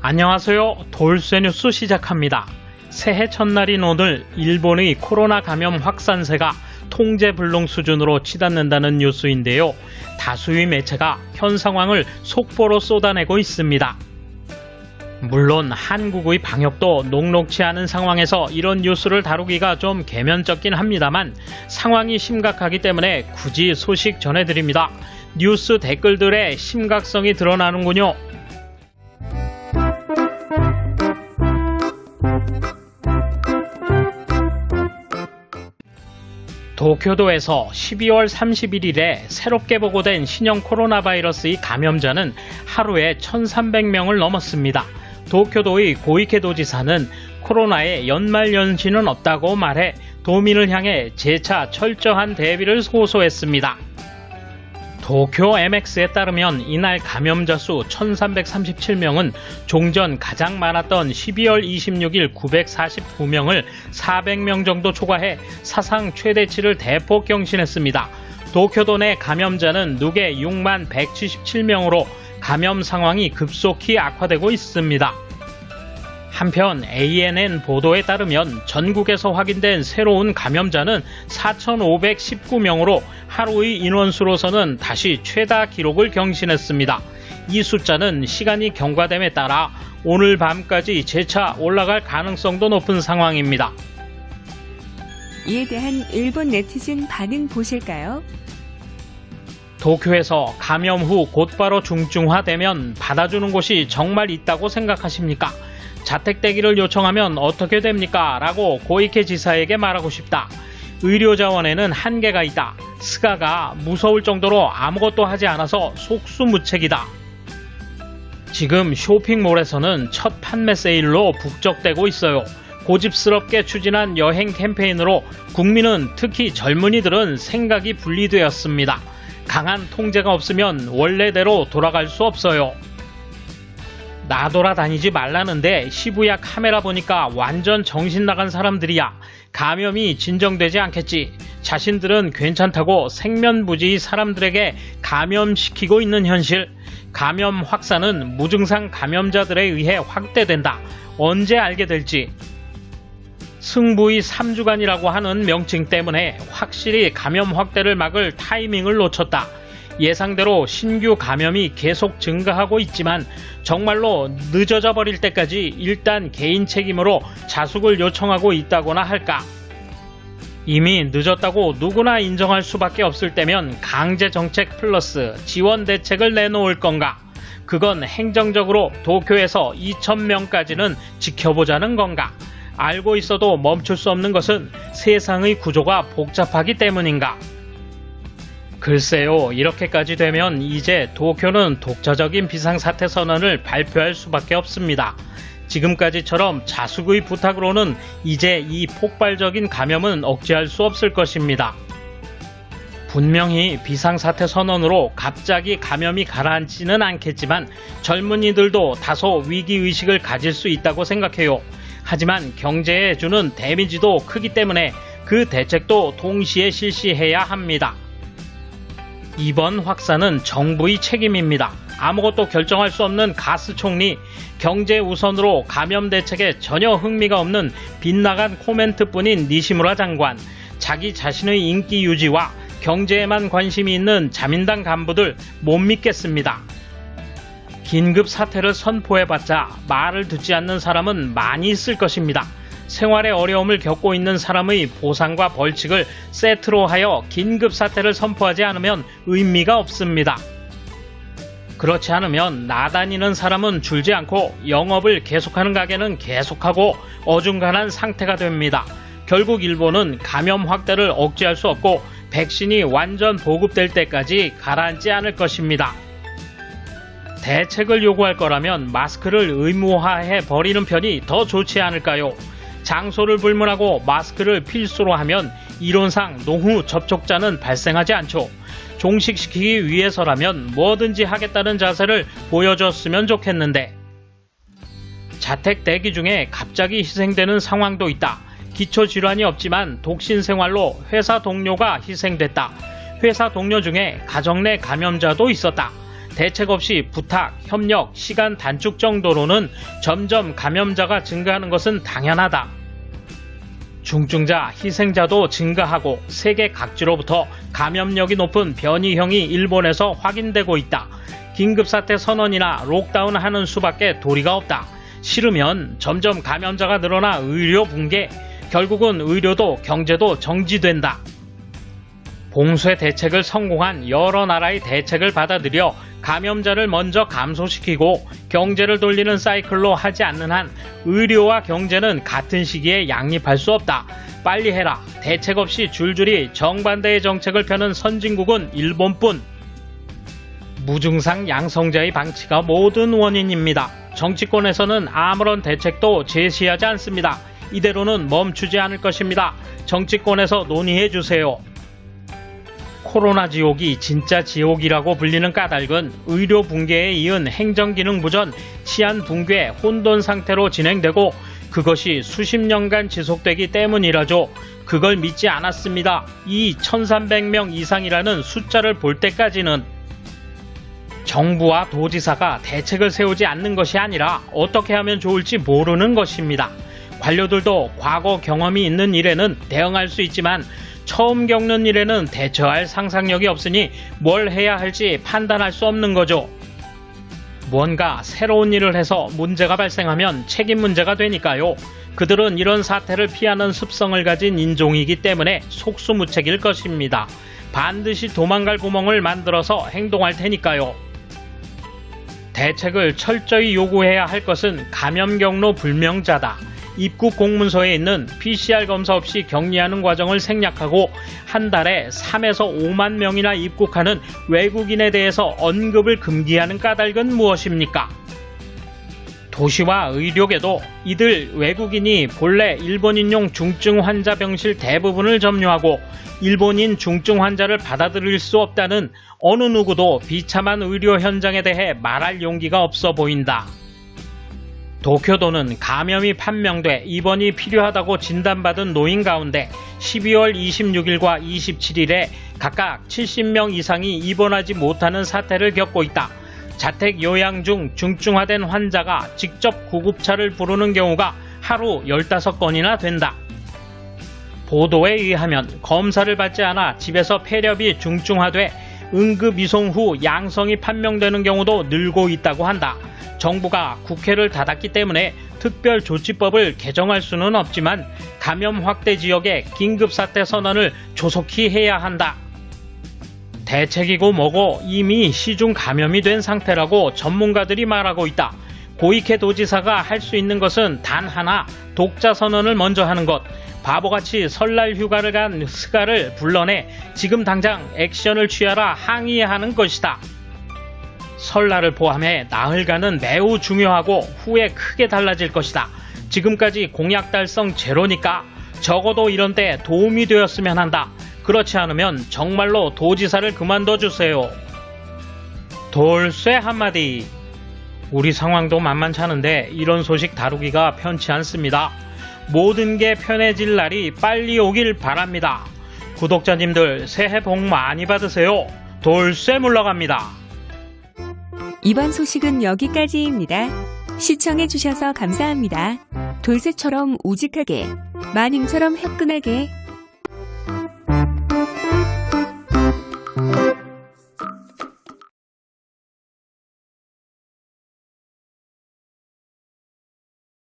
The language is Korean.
안녕하세요. 돌쇠 뉴스 시작합니다. 새해 첫날인 오늘 일본의 코로나 감염 확산세가 통제 불능 수준으로 치닫는다는 뉴스인데요. 다수의 매체가 현 상황을 속보로 쏟아내고 있습니다. 물론 한국의 방역도 녹록치 않은 상황에서 이런 뉴스를 다루기가 좀 개면쩍긴 합니다만 상황이 심각하기 때문에 굳이 소식 전해드립니다. 뉴스 댓글들의 심각성이 드러나는군요. 도쿄도에서 12월 31일에 새롭게 보고된 신형 코로나 바이러스의 감염자는 하루에 1,300명을 넘었습니다. 도쿄도의 고이케 도지사는 코로나에 연말연시는 없다고 말해 도민을 향해 재차 철저한 대비를 호소했습니다. 도쿄 MX에 따르면 이날 감염자 수 1,337명은 종전 가장 많았던 12월 26일 949명을 400명 정도 초과해 사상 최대치를 대폭 경신했습니다. 도쿄도 내 감염자는 누계 6만 177명으로 감염 상황이 급속히 악화되고 있습니다. 한편 ANN 보도에 따르면 전국에서 확인된 새로운 감염자는 4,519명으로 하루의 인원수로서는 다시 최다 기록을 경신했습니다. 이 숫자는 시간이 경과됨에 따라 오늘 밤까지 재차 올라갈 가능성도 높은 상황입니다. 이에 대한 일본 네티즌 반응 보실까요? 도쿄에서 감염 후 곧바로 중증화되면 받아주는 곳이 정말 있다고 생각하십니까? 자택대기를 요청하면 어떻게 됩니까? 라고 고이케 지사에게 말하고 싶다. 의료자원에는 한계가 있다. 스가가 무서울 정도로 아무것도 하지 않아서 속수무책이다. 지금 쇼핑몰에서는 첫 판매 세일로 북적대고 있어요. 고집스럽게 추진한 여행 캠페인으로 국민은 특히 젊은이들은 생각이 분리되었습니다. 강한 통제가 없으면 원래대로 돌아갈 수 없어요. 나돌아다니지 말라는데 시부야 카메라 보니까 완전 정신 나간 사람들이야. 감염이 진정되지 않겠지. 자신들은 괜찮다고 생면부지의 사람들에게 감염시키고 있는 현실. 감염 확산은 무증상 감염자들에 의해 확대된다. 언제 알게 될지. 승부의 3주간이라고 하는 명칭 때문에 확실히 감염 확대를 막을 타이밍을 놓쳤다. 예상대로 신규 감염이 계속 증가하고 있지만 정말로 늦어져 버릴 때까지 일단 개인 책임으로 자숙을 요청하고 있다고나 할까? 이미 늦었다고 누구나 인정할 수밖에 없을 때면 강제정책 플러스 지원 대책을 내놓을 건가? 그건 행정적으로 도쿄에서 2,000명까지는 지켜보자는 건가? 알고 있어도 멈출 수 없는 것은 세상의 구조가 복잡하기 때문인가? 글쎄요, 이렇게까지 되면 이제 도쿄는 독자적인 비상사태 선언을 발표할 수밖에 없습니다. 지금까지처럼 자숙의 부탁으로는 이제 이 폭발적인 감염은 억제할 수 없을 것입니다. 분명히 비상사태 선언으로 갑자기 감염이 가라앉지는 않겠지만 젊은이들도 다소 위기의식을 가질 수 있다고 생각해요. 하지만 경제에 주는 데미지도 크기 때문에 그 대책도 동시에 실시해야 합니다. 이번 확산은 정부의 책임입니다. 아무것도 결정할 수 없는 가스 총리, 경제 우선으로 감염 대책에 전혀 흥미가 없는 빗나간 코멘트뿐인 니시무라 장관, 자기 자신의 인기 유지와 경제에만 관심이 있는 자민당 간부들 못 믿겠습니다. 긴급 사태를 선포해봤자 말을 듣지 않는 사람은 많이 있을 것입니다. 생활에 어려움을 겪고 있는 사람의 보상과 벌칙을 세트로 하여 긴급 사태를 선포하지 않으면 의미가 없습니다. 그렇지 않으면 나다니는 사람은 줄지 않고 영업을 계속하는 가게는 계속하고 어중간한 상태가 됩니다. 결국 일본은 감염 확대를 억제할 수 없고 백신이 완전 보급될 때까지 가라앉지 않을 것입니다. 대책을 요구할 거라면 마스크를 의무화해 버리는 편이 더 좋지 않을까요? 장소를 불문하고 마스크를 필수로 하면 이론상 노후 접촉자는 발생하지 않죠. 종식시키기 위해서라면 뭐든지 하겠다는 자세를 보여줬으면 좋겠는데. 자택 대기 중에 갑자기 희생되는 상황도 있다. 기초질환이 없지만 독신 생활로 회사 동료가 희생됐다. 회사 동료 중에 가정 내 감염자도 있었다. 대책 없이 부탁, 협력, 시간 단축 정도로는 점점 감염자가 증가하는 것은 당연하다. 중증자, 희생자도 증가하고 세계 각지로부터 감염력이 높은 변이형이 일본에서 확인되고 있다. 긴급사태 선언이나 록다운 하는 수밖에 도리가 없다. 싫으면 점점 감염자가 늘어나 의료 붕괴, 결국은 의료도 경제도 정지된다. 봉쇄 대책을 성공한 여러 나라의 대책을 받아들여 감염자를 먼저 감소시키고 경제를 돌리는 사이클로 하지 않는 한 의료와 경제는 같은 시기에 양립할 수 없다. 빨리 해라. 대책 없이 줄줄이 정반대의 정책을 펴는 선진국은 일본뿐. 무증상 양성자의 방치가 모든 원인입니다. 정치권에서는 아무런 대책도 제시하지 않습니다. 이대로는 멈추지 않을 것입니다. 정치권에서 논의해 주세요. 코로나 지옥이 진짜 지옥이라고 불리는 까닭은 의료 붕괴에 이은 행정기능 부전, 치안 붕괴, 혼돈 상태로 진행되고 그것이 수십 년간 지속되기 때문이라죠. 그걸 믿지 않았습니다. 이 1300명 이상이라는 숫자를 볼 때까지는 정부와 도지사가 대책을 세우지 않는 것이 아니라 어떻게 하면 좋을지 모르는 것입니다. 관료들도 과거 경험이 있는 일에는 대응할 수 있지만 처음 겪는 일에는 대처할 상상력이 없으니 뭘 해야 할지 판단할 수 없는 거죠. 뭔가 새로운 일을 해서 문제가 발생하면 책임 문제가 되니까요. 그들은 이런 사태를 피하는 습성을 가진 인종이기 때문에 속수무책일 것입니다. 반드시 도망갈 구멍을 만들어서 행동할 테니까요. 대책을 철저히 요구해야 할 것은 감염 경로 불명자다. 입국 공문서에 있는 PCR 검사 없이 격리하는 과정을 생략하고 한 달에 3에서 5만 명이나 입국하는 외국인에 대해서 언급을 금기하는 까닭은 무엇입니까? 도시와 의료계도 이들 외국인이 본래 일본인용 중증 환자 병실 대부분을 점유하고 일본인 중증 환자를 받아들일 수 없다는 어느 누구도 비참한 의료 현장에 대해 말할 용기가 없어 보인다. 도쿄도는 감염이 판명돼 입원이 필요하다고 진단받은 노인 가운데 12월 26일과 27일에 각각 70명 이상이 입원하지 못하는 사태를 겪고 있다. 자택 요양 중 중증화된 환자가 직접 구급차를 부르는 경우가 하루 15건이나 된다. 보도에 의하면 검사를 받지 않아 집에서 폐렴이 중증화돼 응급 이송 후 양성이 판명되는 경우도 늘고 있다고 한다. 정부가 국회를 닫았기 때문에 특별조치법을 개정할 수는 없지만 감염 확대 지역의 긴급사태 선언을 조속히 해야 한다. 대책이고 뭐고 이미 시중 감염이 된 상태라고 전문가들이 말하고 있다. 고이케 도지사가 할 수 있는 것은 단 하나, 독자 선언을 먼저 하는 것. 바보같이 설날 휴가를 간 스가를 불러내 지금 당장 액션을 취하라 항의하는 것이다. 설날을 포함해 나흘간은 매우 중요하고 후에 크게 달라질 것이다. 지금까지 공약 달성 제로니까 적어도 이런 때 도움이 되었으면 한다. 그렇지 않으면 정말로 도지사를 그만둬 주세요. 돌쇠 한마디. 우리 상황도 만만찮은데 이런 소식 다루기가 편치 않습니다. 모든 게 편해질 날이 빨리 오길 바랍니다. 구독자님들 새해 복 많이 받으세요. 돌쇠 물러갑니다. 이번 소식은 여기까지입니다. 시청해주셔서 감사합니다. 돌쇠처럼 우직하게, 마님처럼 화끈하게